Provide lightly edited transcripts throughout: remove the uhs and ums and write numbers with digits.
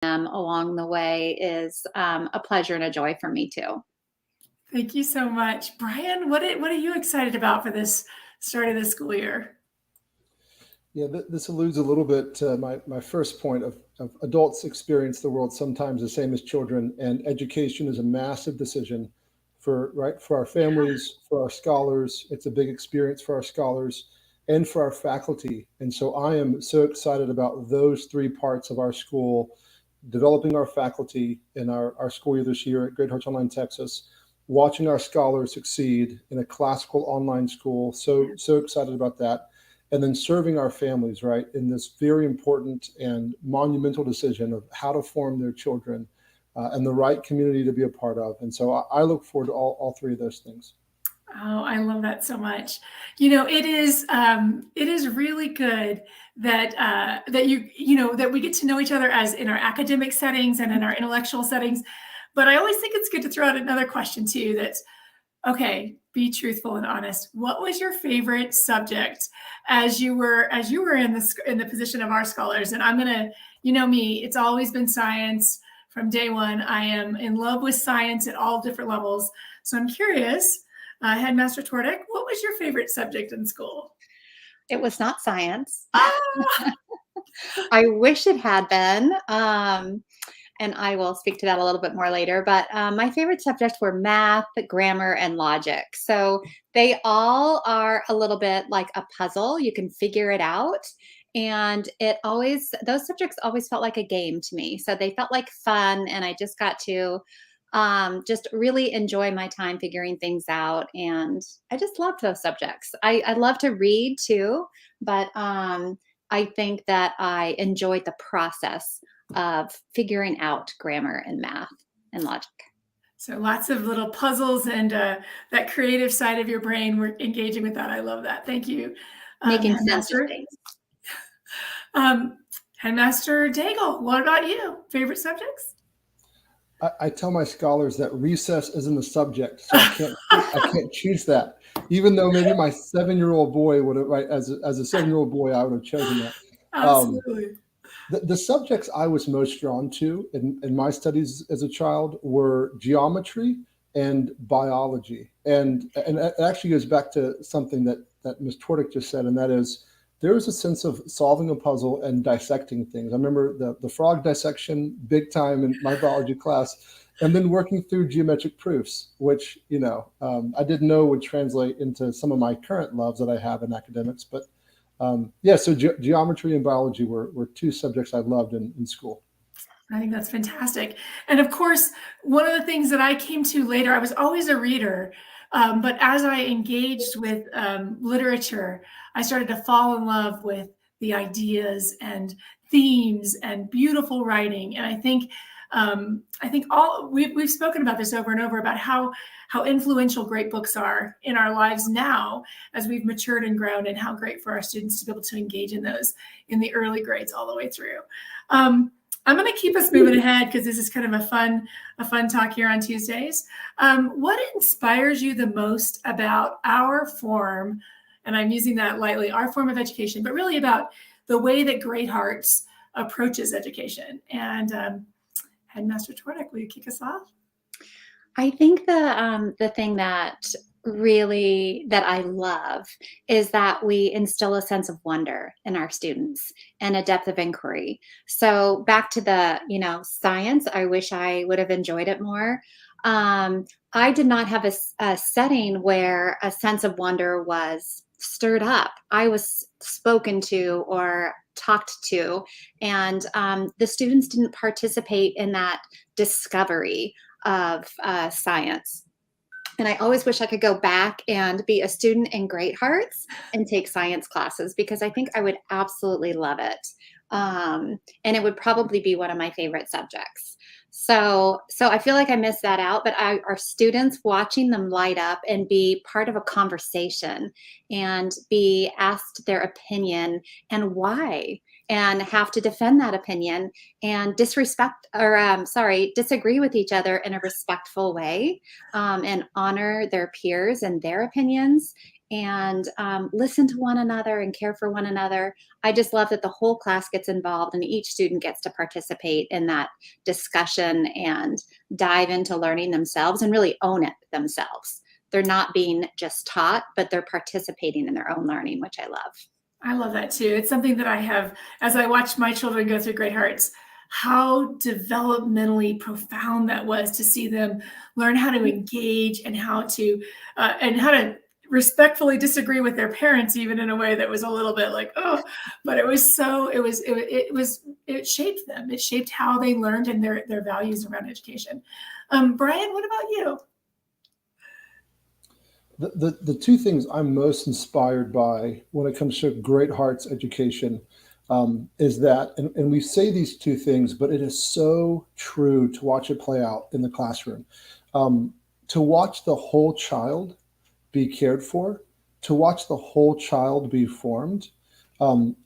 them along the way is a pleasure and a joy for me too. Thank you so much. Brian, what are you excited about for this start of the school year? Yeah, this alludes a little bit to my first point of adults experience the world sometimes the same as children, and education is a massive decision for our families, for our scholars. It's a big experience for our scholars and for our faculty. And so I am so excited about those three parts of our school, developing our faculty in our school year this year at Great Hearts Online Texas, watching our scholars succeed in a classical online school. So excited about that, and then serving our families, right, in this very important and monumental decision of how to form their children and the right community to be a part of. And so I look forward to all three of those things. Oh, I love that so much. It is really good that that we get to know each other as in our academic settings and in our intellectual settings. But I always think it's good to throw out another question too. That's okay. Be truthful and honest. What was your favorite subject as you were in the position of our scholars? And I'm gonna, me, it's always been science from day one. I am in love with science at all different levels. So I'm curious, Headmaster Twardeck, what was your favorite subject in school? It was not science. Ah! I wish it had been. And I will speak to that a little bit more later. But my favorite subjects were math, grammar, and logic. So they all are a little bit like a puzzle. You can figure it out. And those subjects always felt like a game to me. So they felt like fun. And I just got to just really enjoy my time figuring things out. And I just loved those subjects. I love to read too, but I think that I enjoyed the process of figuring out grammar and math and logic. So lots of little puzzles and that creative side of your brain, we're engaging with that. I love that. Thank you. Making sense of things. Headmaster Daigle, what about you? Favorite subjects? I tell my scholars that recess isn't a subject, so I can't choose that. Even though maybe my 7-year-old boy would have, right, as a 7-year-old boy, I would have chosen that. Absolutely. The subjects I was most drawn to in my studies as a child were geometry and biology. And it actually goes back to something that Ms. Twardeck just said, and that is there was a sense of solving a puzzle and dissecting things. I remember the frog dissection big time in my biology class, and then working through geometric proofs, which, I didn't know would translate into some of my current loves that I have in academics. But so geometry and biology were two subjects I loved in school. I think that's fantastic. And of course, one of the things that I came to later, I was always a reader, but as I engaged with literature, I started to fall in love with the ideas and themes and beautiful writing. And I think we've spoken about this over and over about how influential great books are in our lives now as we've matured and grown, and how great for our students to be able to engage in those in the early grades all the way through. I'm going to keep us moving ahead because this is kind of a fun talk here on Tuesdays. What inspires you the most about our form, and I'm using that lightly, our form of education, but really about the way that Great Hearts approaches education? And Headmaster Twardeck, will you kick us off? I think the thing that I love is that we instill a sense of wonder in our students and a depth of inquiry. So back to the, science, I wish I would have enjoyed it more. I did not have a setting where a sense of wonder was stirred up. I was spoken to or talked to, and the students didn't participate in that discovery of science. And I always wish I could go back and be a student in Great Hearts and take science classes, because I think I would absolutely love it. And it would probably be one of my favorite subjects. So I feel like I missed that out, but our students, watching them light up and be part of a conversation and be asked their opinion and why, and have to defend that opinion and disagree with each other in a respectful way, and honor their peers and their opinions. and listen to one another and care for one another. I just love that the whole class gets involved and each student gets to participate in that discussion and dive into learning themselves and really own it themselves. They're not being just taught, but they're participating in their own learning, which I love. I love that too. It's something that I have, as I watch my children go through Great Hearts, how developmentally profound that was to see them learn how to engage and how to respectfully disagree with their parents, even in a way that was a little bit like, oh, but it shaped them. It shaped how they learned and their values around education. Brian, what about you? The two things I'm most inspired by when it comes to Great Hearts education is that, and we say these two things, but it is so true to watch it play out in the classroom. To watch the whole child be cared for, to watch the whole child be formed,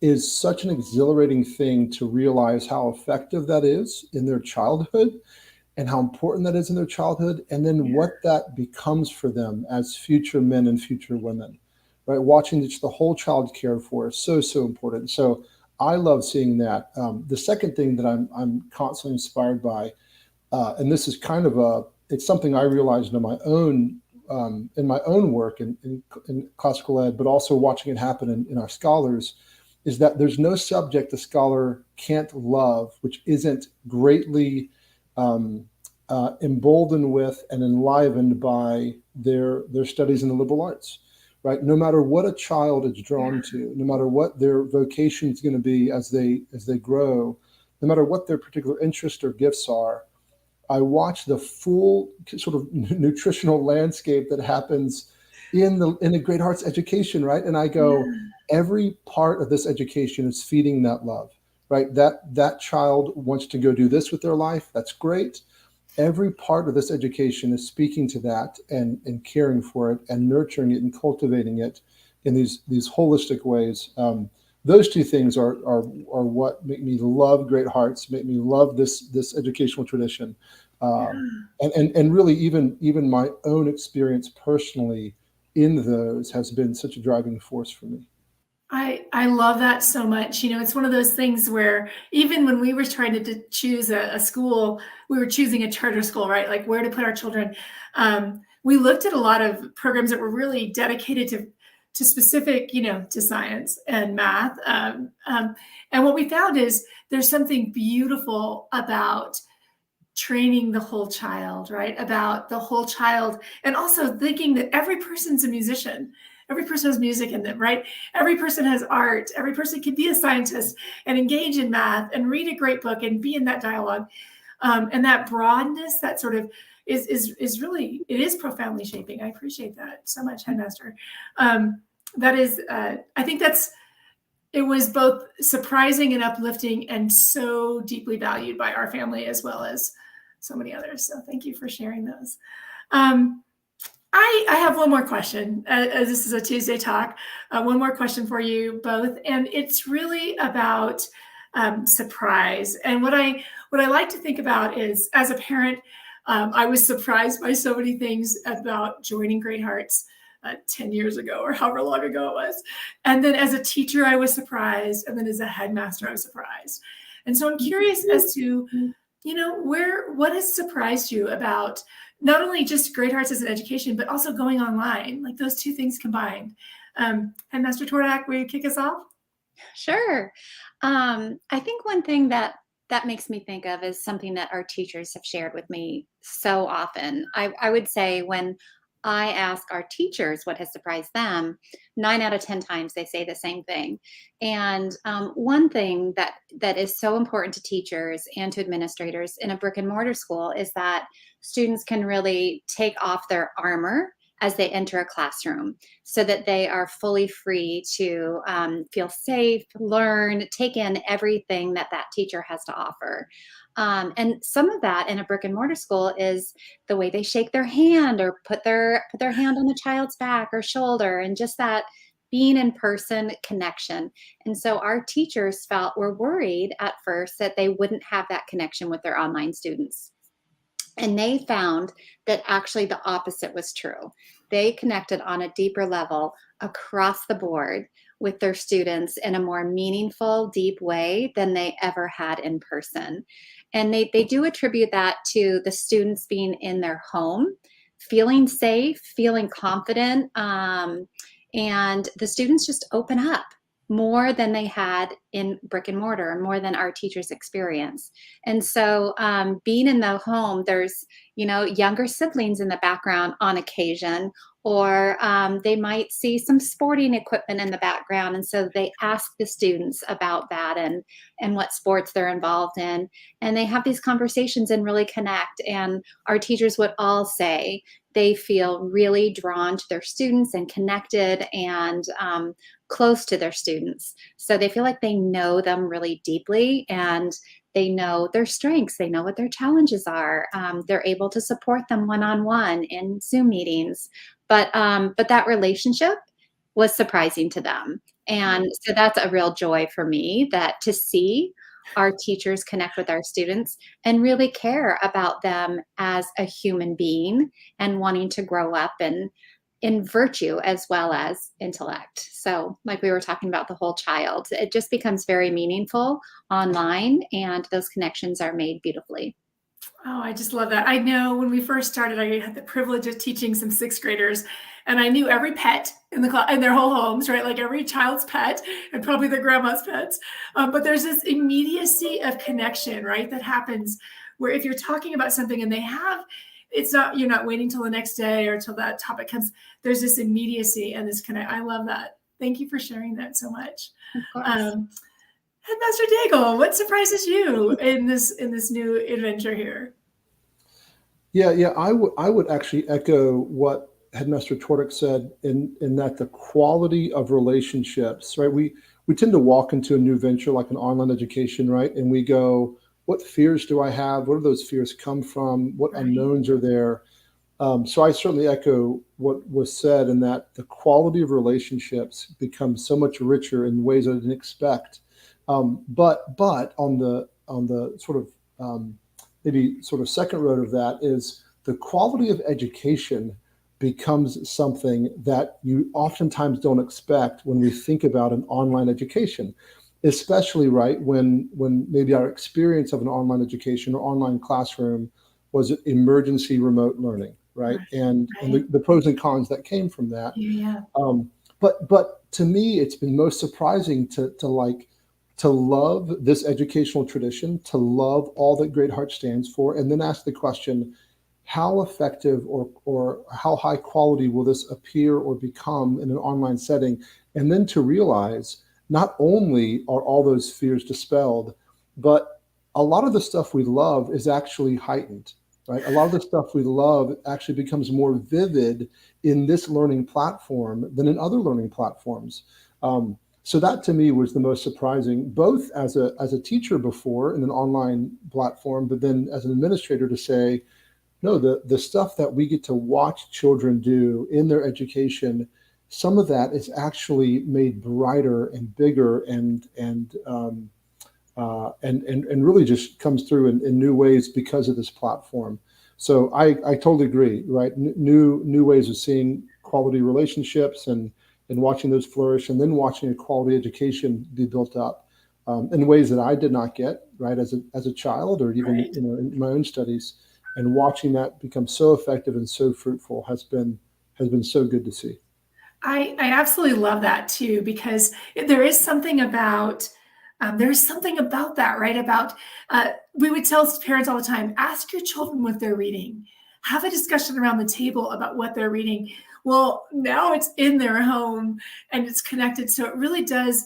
is such an exhilarating thing to realize how effective that is in their childhood and how important that is in their childhood, and then what that becomes for them as future men and future women, right? Watching just the whole child cared for is so, so important. So I love seeing that. The second thing that I'm constantly inspired by, and this is kind of it's something I realized in my own work in classical ed, but also watching it happen in our scholars, is that there's no subject a scholar can't love, which isn't greatly emboldened with and enlivened by their studies in the liberal arts, right? No matter what a child is drawn to, no matter what their vocation is going to be as they grow, no matter what their particular interests or gifts are, I watch the full sort of nutritional landscape that happens in a Great Hearts education, right? And I go, every part of this education is feeding that love. Right, that child wants to go do this with their life. That's great. Every part of this education is speaking to that and caring for it and nurturing it and cultivating it in these holistic ways. Those two things are what make me love Great Hearts, make me love this educational tradition, and really even my own experience personally in those has been such a driving force for me. I love that so much. You know, it's one of those things where even when we were trying to choose a school, we were choosing a charter school, right? Like where to put our children. We looked at a lot of programs that were really dedicated to specific, to science and math. And what we found is there's something beautiful about training the whole child, right? About the whole child, and also thinking that every person's a musician. Every person has music in them, right? Every person has art. Every person can be a scientist and engage in math and read a great book and be in that dialogue. And that broadness, that sort of is really, it is profoundly shaping. I appreciate that so much, Headmaster. That is, I think it was both surprising and uplifting and so deeply valued by our family as well as so many others. So thank you for sharing those. I have one more question, as this is a Tuesday talk. One more question for you both, and it's really about surprise. And what I like to think about is, as a parent, I was surprised by so many things about joining Great Hearts 10 years ago or however long ago it was. And then as a teacher, I was surprised. And then as a headmaster, I was surprised. And so I'm curious as to, what has surprised you about not only just Great Hearts as an education, but also going online, like those two things combined. Headmaster Twardeck, will you kick us off? Sure. I think one thing that makes me think of is something that our teachers have shared with me so often. I would say when I ask our teachers what has surprised them, 9 out of 10 times they say the same thing. And one thing that is so important to teachers and to administrators in a brick and mortar school is that students can really take off their armor as they enter a classroom so that they are fully free to feel safe, learn, take in everything that teacher has to offer. And some of that in a brick and mortar school is the way they shake their hand or put their hand on the child's back or shoulder, and just that being in person connection. And so our teachers were worried at first that they wouldn't have that connection with their online students. And they found that actually the opposite was true. They connected on a deeper level across the board with their students in a more meaningful, deep way than they ever had in person. And they do attribute that to the students being in their home, feeling safe, feeling confident, and the students just open up more than they had in brick and mortar, more than our teachers experience. And so being in the home, there's, younger siblings in the background on occasion, or they might see some sporting equipment in the background. And so they ask the students about that and what sports they're involved in. And they have these conversations and really connect. And our teachers would all say they feel really drawn to their students and connected and close to their students. So they feel like they know them really deeply, and they know their strengths. They know what their challenges are. They're able to support them one-on-one in Zoom meetings. But that relationship was surprising to them. And so that's a real joy for me, that to see our teachers connect with our students and really care about them as a human being and wanting to grow up and in virtue as well as intellect. So like we were talking about the whole child, it just becomes very meaningful online, and those connections are made beautifully. Oh, I just love that. I know when we first started, I had the privilege of teaching some sixth graders, and I knew every pet in the class, in their whole homes, right? Like every child's pet and probably their grandma's pets. But there's this immediacy of connection, right? That happens where if you're talking about something and they have, it's not, you're not waiting till the next day or till that topic comes. There's this immediacy and this connect. I love that. Thank you for sharing that so much. Of course. Headmaster Daigle, what surprises you in this new adventure here? Yeah. I would actually echo what Headmaster Twardeck said in that the quality of relationships, right? We tend to walk into a new venture like an online education, right? And we go, what fears do I have? Where do those fears come from? What unknowns are there? So I certainly echo what was said in that the quality of relationships becomes so much richer in ways I didn't expect. But on the sort of maybe sort of second road of that is the quality of education becomes something that you oftentimes don't expect when we think about an online education, especially right when maybe our experience of an online education or online classroom was emergency remote learning, right? And the pros and cons that came from that. Yeah. But to me, it's been most surprising to love this educational tradition, to love all that Great Heart stands for, and then ask the question, how effective or how high quality will this appear or become in an online setting? And then to realize not only are all those fears dispelled, but a lot of the stuff we love is actually heightened, right? A lot of the stuff we love actually becomes more vivid in this learning platform than in other learning platforms. So that to me was the most surprising, both as a teacher before in an online platform, but then as an administrator to say, no, the stuff that we get to watch children do in their education, some of that is actually made brighter and bigger and really just comes through in new ways because of this platform. So I totally agree, right? New ways of seeing quality relationships and watching those flourish, and then watching a quality education be built up in ways that I did not get, right, as a child, or even in my own studies. And watching that become so effective and so fruitful has been so good to see. I absolutely love that too, because there is something about that, right? About we would tell parents all the time, ask your children what they're reading, have a discussion around the table about what they're reading. Well, now it's in their home and it's connected, so it really does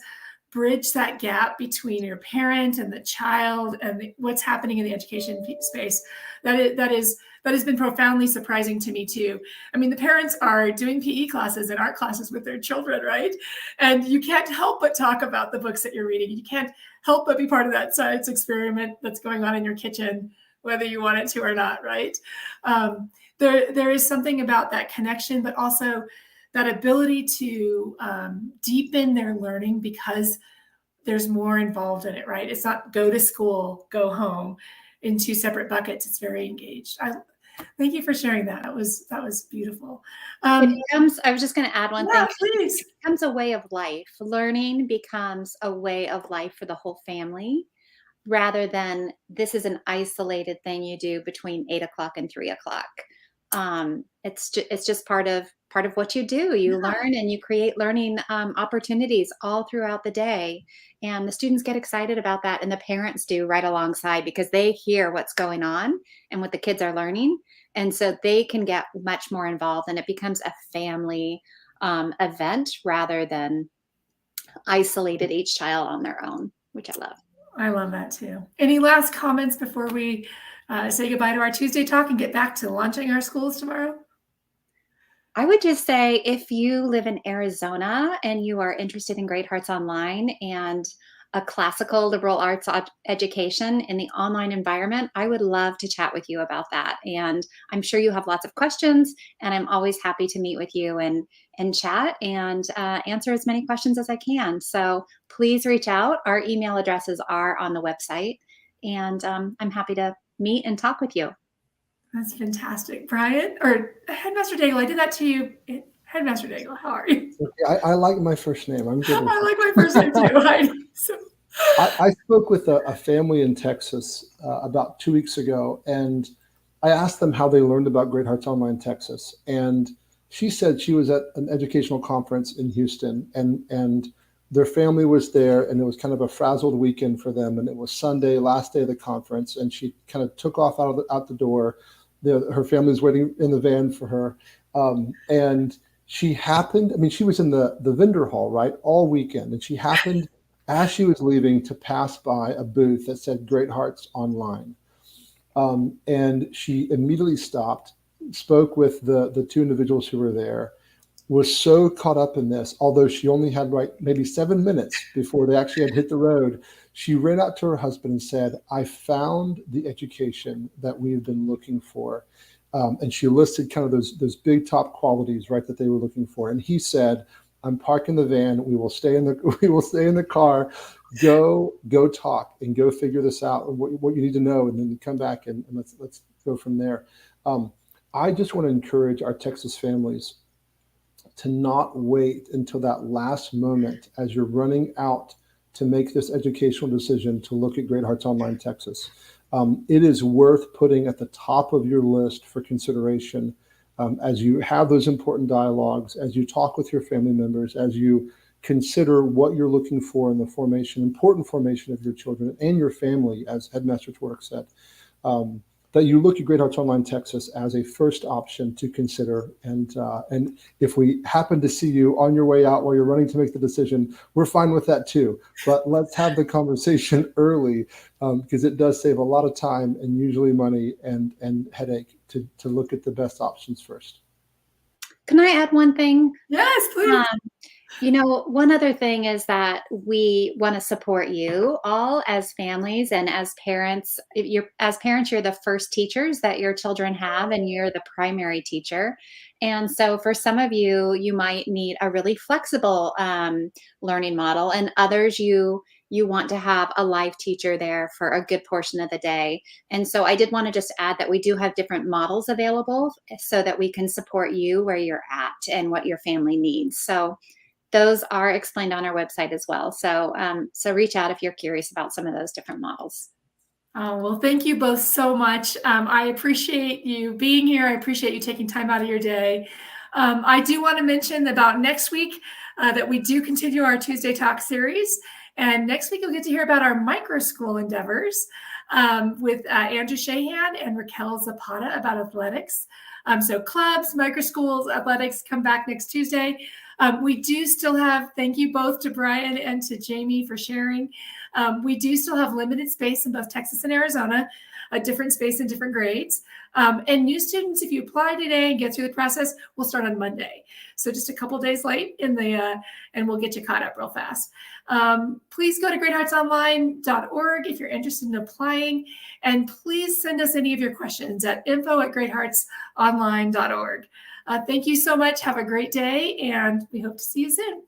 bridge that gap between your parent and the child and what's happening in the education space. That has been profoundly surprising to me too. I mean, the parents are doing PE classes and art classes with their children, right? And you can't help but talk about the books that you're reading. You can't help but be part of that science experiment that's going on in your kitchen, whether you want it to or not, right? There is something about that connection, but also that ability to deepen their learning because there's more involved in it, right? It's not go to school, go home in two separate buckets. It's very engaged. Thank you for sharing that. That was beautiful. It becomes, I was just going to add one Yeah, thing. please. It becomes a way of life. Learning becomes a way of life for the whole family, rather than this is an isolated thing you do between 8 o'clock and 3 o'clock. It's just part of what you do. You Yeah. learn and you create learning opportunities all throughout the day, and the students get excited about that, and the parents do right alongside, because they hear what's going on and what the kids are learning, and so they can get much more involved, and it becomes a family event rather than isolated each child on their own, which I love. I love that too. Any last comments before we say goodbye to our Tuesday talk and get back to launching our schools tomorrow? I would just say, if you live in Arizona and you are interested in Great Hearts Online and a classical liberal arts education in the online environment, I would love to chat with you about that. And I'm sure you have lots of questions, and I'm always happy to meet with you and chat and answer as many questions as I can. So please reach out. Our email addresses are on the website, and I'm happy to meet and talk with you. That's fantastic. Brian, or Headmaster Daigle, I did that to you. Headmaster Daigle, how are you? I like my first name. I'm good with I like my first name too, Heidi. So, I spoke with a family in Texas about 2 weeks ago, and I asked them how they learned about Great Hearts Online Texas. And she said she was at an educational conference in Houston, and their family was there, and it was kind of a frazzled weekend for them. And it was Sunday, last day of the conference, and she kind of took off out the door. Her family was waiting in the van for her. And she happened, I mean, she was in the vendor hall, right, all weekend. And she happened, as she was leaving, to pass by a booth that said Great Hearts Online. And she immediately stopped, spoke with the two individuals who were there, was so caught up in this, although she only had maybe 7 minutes before they actually had hit the road. She ran out to her husband and said, I found the education that we've been looking for. And she listed kind of those big top qualities, right, that they were looking for. And he said, I'm parking the van. We will stay in the car. Go talk and go figure this out, what you need to know, and then come back and let's go from there. I just want to encourage our Texas families to not wait until that last moment as you're running out to make this educational decision to look at Great Hearts Online Texas. It is worth putting at the top of your list for consideration as you have those important dialogues, as you talk with your family members, as you consider what you're looking for in the important formation of your children and your family, as Headmaster Twardeck said. That you look at Great Hearts Online Texas as a first option to consider. And if we happen to see you on your way out while you're running to make the decision, we're fine with that too. But let's have the conversation early, because it does save a lot of time and usually money and headache to look at the best options first. Can I add one thing? yes, please. One other thing is that we want to support you all as families and as parents. You're the first teachers that your children have, and you're the primary teacher. And so for some of you, you might need a really flexible learning model, and others you want to have a live teacher there for a good portion of the day. And so I did want to just add that we do have different models available so that we can support you where you're at and what your family needs. So those are explained on our website as well. So reach out if you're curious about some of those different models. Oh, well, thank you both so much. I appreciate you being here. I appreciate you taking time out of your day. I do want to mention about next week that we do continue our Tuesday Talk series. And next week, you'll get to hear about our micro school endeavors with Andrew Shahan and Raquel Zapata about athletics. So clubs, micro schools, athletics come back next Tuesday. We do still have, thank you both to Brian and to Jamie for sharing. We do still have limited space in both Texas and Arizona, a different space in different grades. And new students, if you apply today and get through the process, we'll start on Monday. So just a couple days late and we'll get you caught up real fast. Please go to greatheartsonline.org if you're interested in applying. And please send us any of your questions at info@greatheartsonline.org. Thank you so much. Have a great day, and we hope to see you soon.